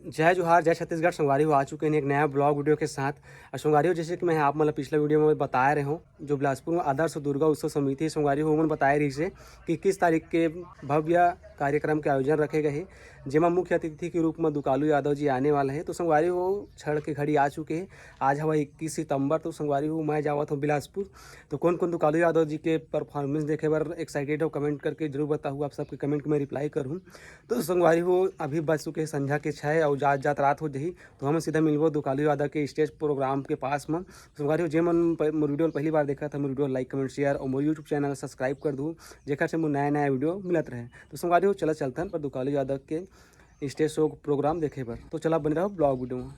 जय जोहार, जय छत्तीसगढ़। संगवारी हो आ चुके हैं एक नया ब्लॉग वीडियो के साथ। और संगवारी हो जैसे कि मैं आप मतलब पिछले वीडियो में बताया रहे हूँ, जो बिलासपुर में आदर्श दुर्गा उत्सव समिति संगवारी हो उन्होंने बताया रही से कि किस तारीख के भव्य कार्यक्रम के आयोजन रखे गए हैं, जिसमें मुख्य अतिथि के रूप में दुकालू यादव जी आने वाले हैं। तो संगवारी हो क्षण के घड़ी आ चुके हैं। आज हवा 21 सितंबर। तो संगवारी हो मैं जावत हूँ बिलासपुर। तो कौन कौन दुकालू यादव जी के परफॉर्मेंस देखे बार एक्साइटेड हो, कमेंट करके जरूर बताऊँ। आप सबके कमेंट में रिप्लाई करूँ। तो संगवारी हो अभी बज चुके हैं संध्या के 6 और जात जात रात हो जही। तो हम सीधा मिलबो दुकालू यादव के स्टेज प्रोग्राम के पास में। संगवारी हो जे मन मोर वीडियो पहली बार देखा था, मोर वीडियो लाइक कमेंट शेयर और मोर यूट्यूब चैनल सब्सक्राइब कर दूँ, जेकर से मोर नया नया वीडियो मिलत रहे। तो संगवारी हो चलतन पर दुकालू यादव के स्टेज शो प्रोग्राम देखे पर। तो चला बन रहा ब्लॉग वीडियो में।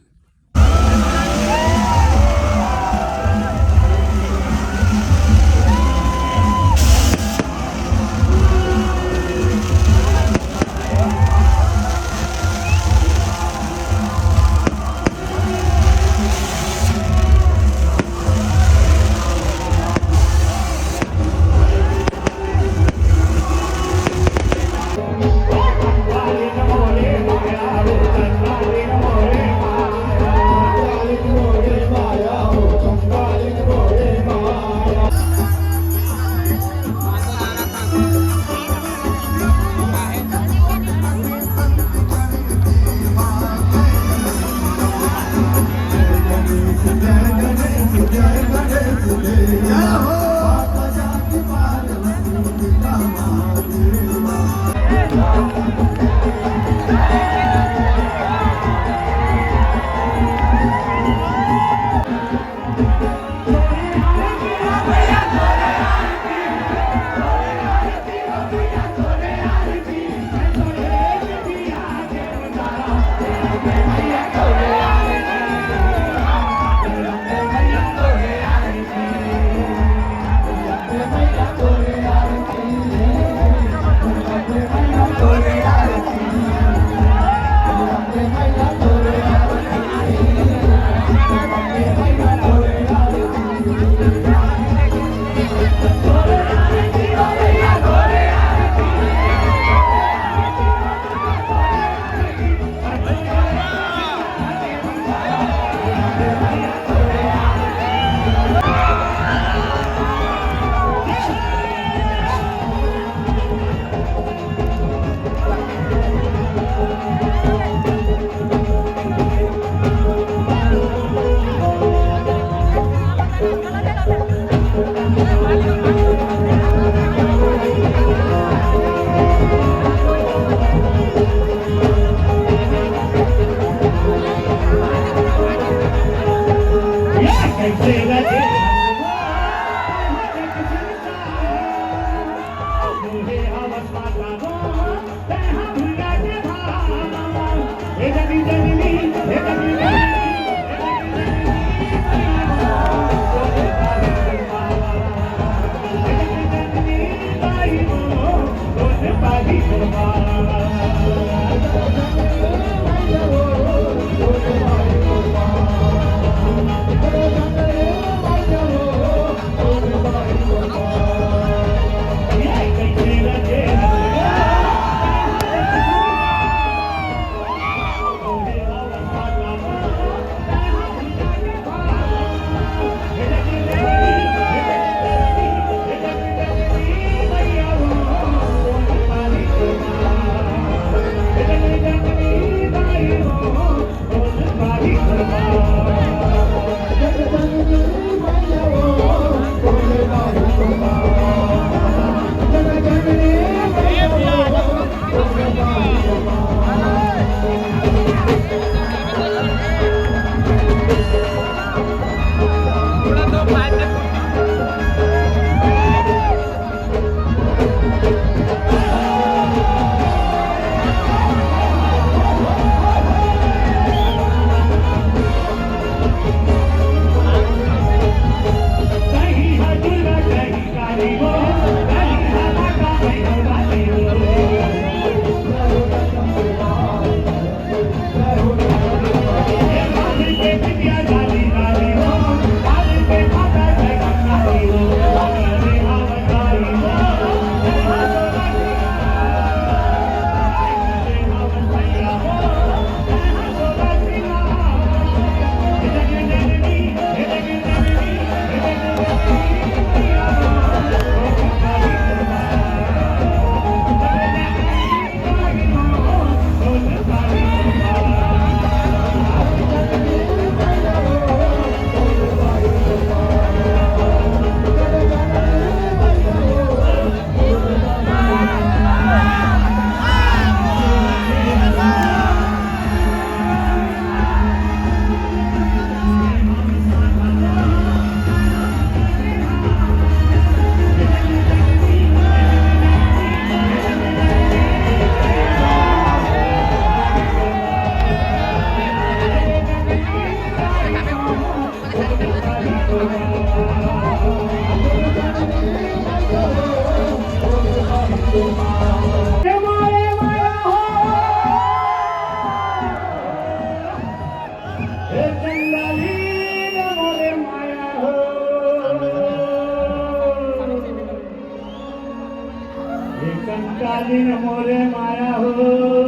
दिन मोरे माया हो दिन मोरे माया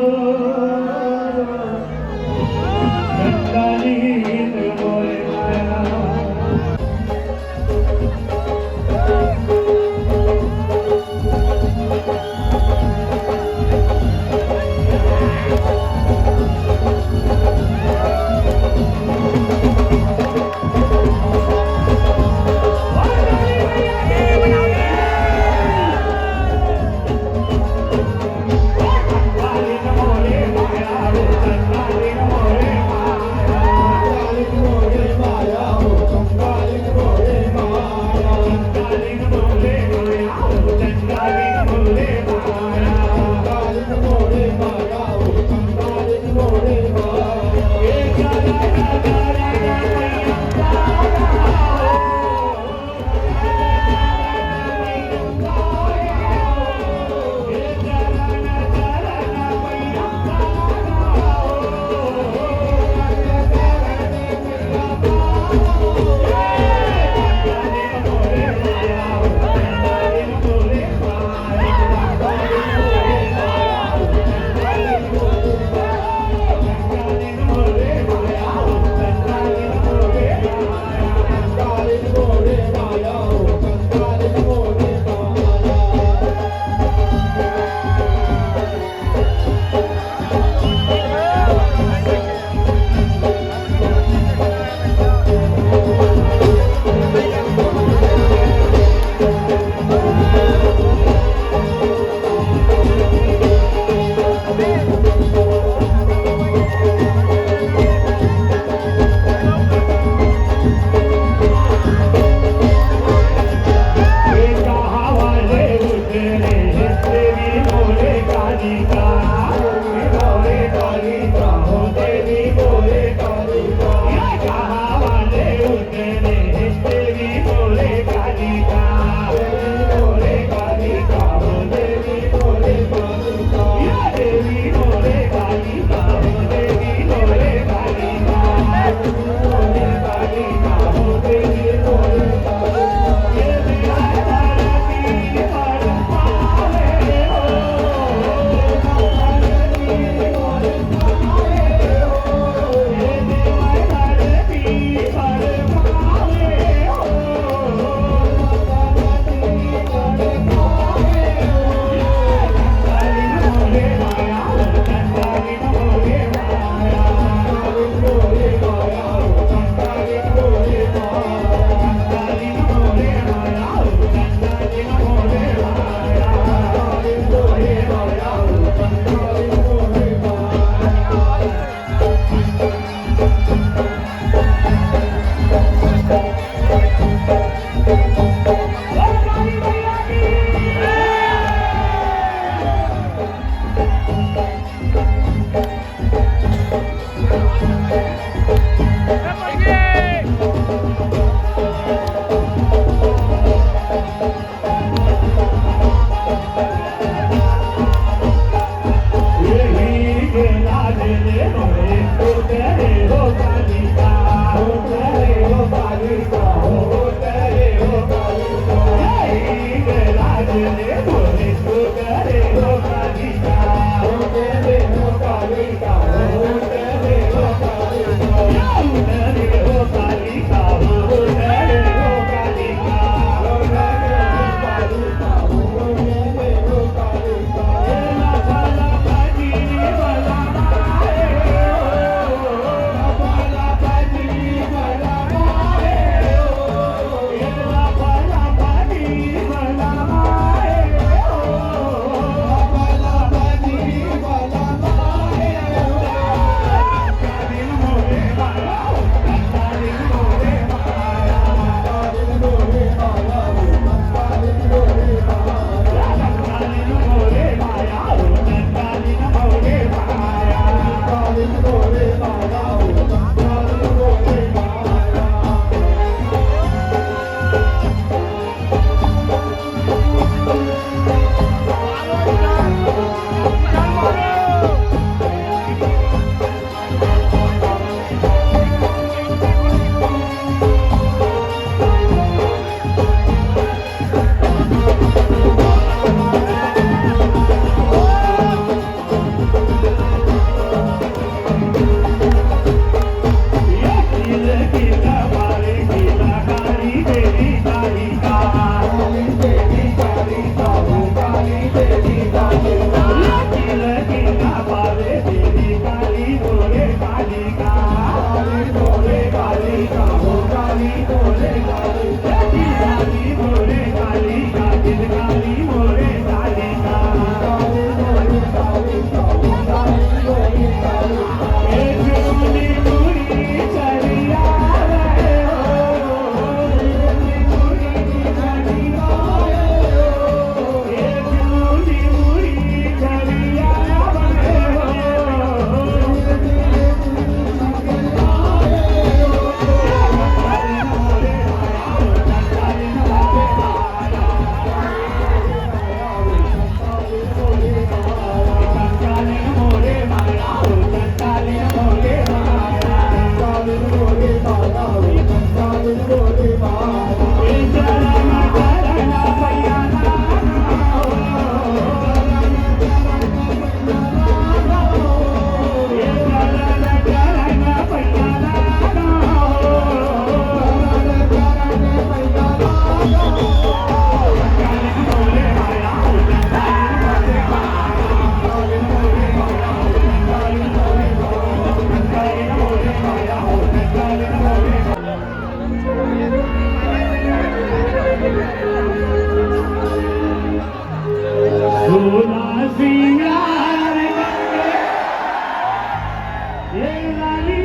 लाली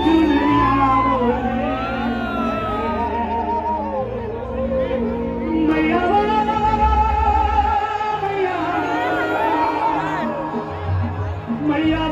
चुनरिया बोले मैया मैया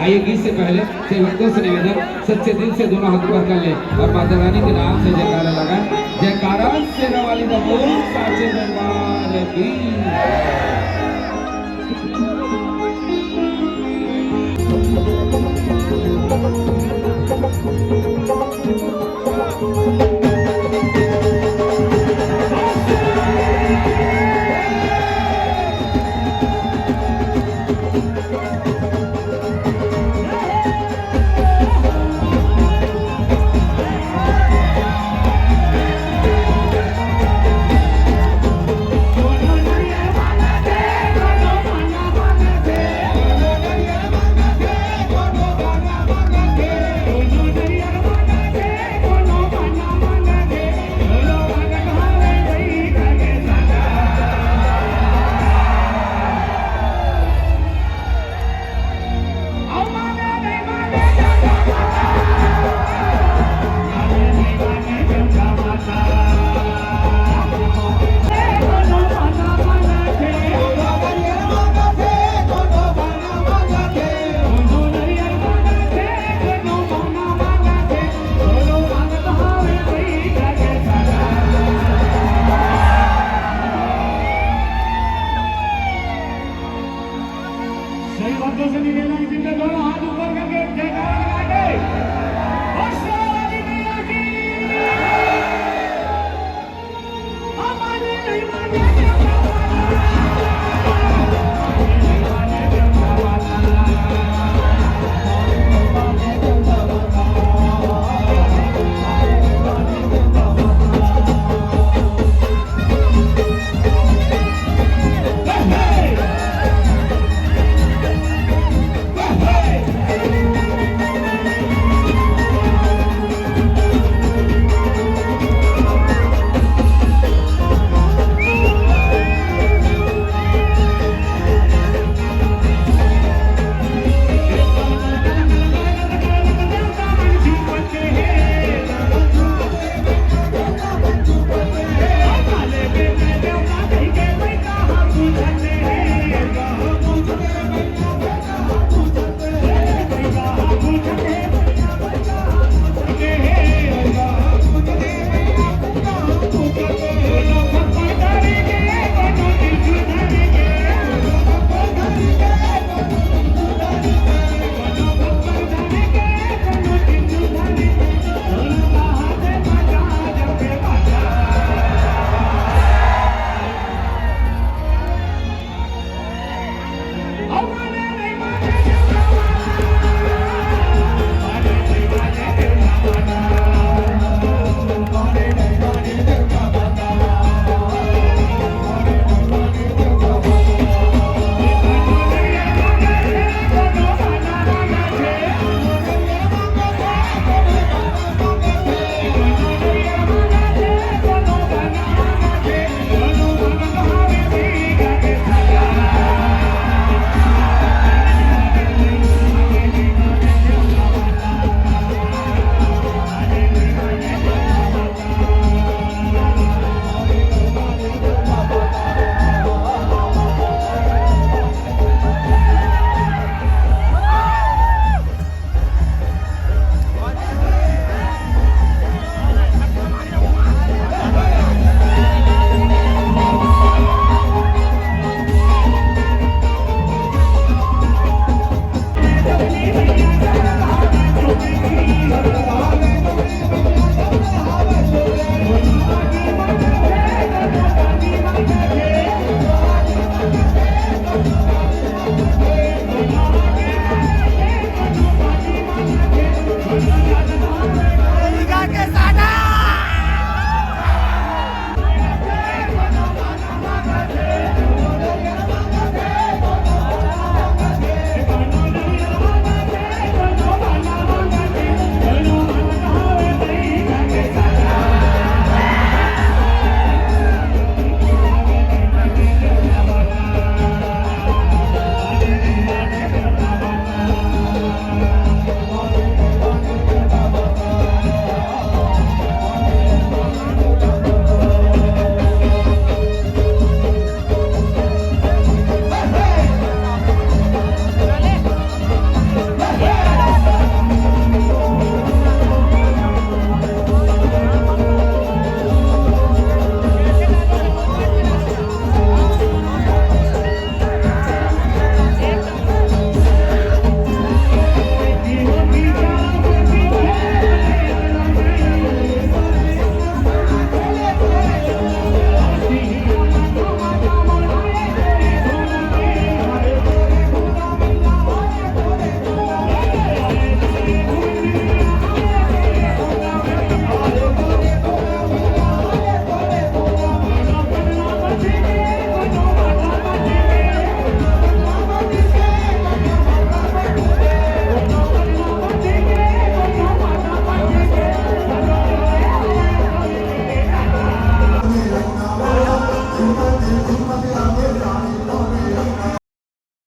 आइए गीत से पहले सेवकों से निवेदन सच्चे दिल से दोनों हाथ ऊपर कर ले और माता रानी के नाम से जयकारा लगाए। जयकारा सेना वाली का बोल साचे दरबार की।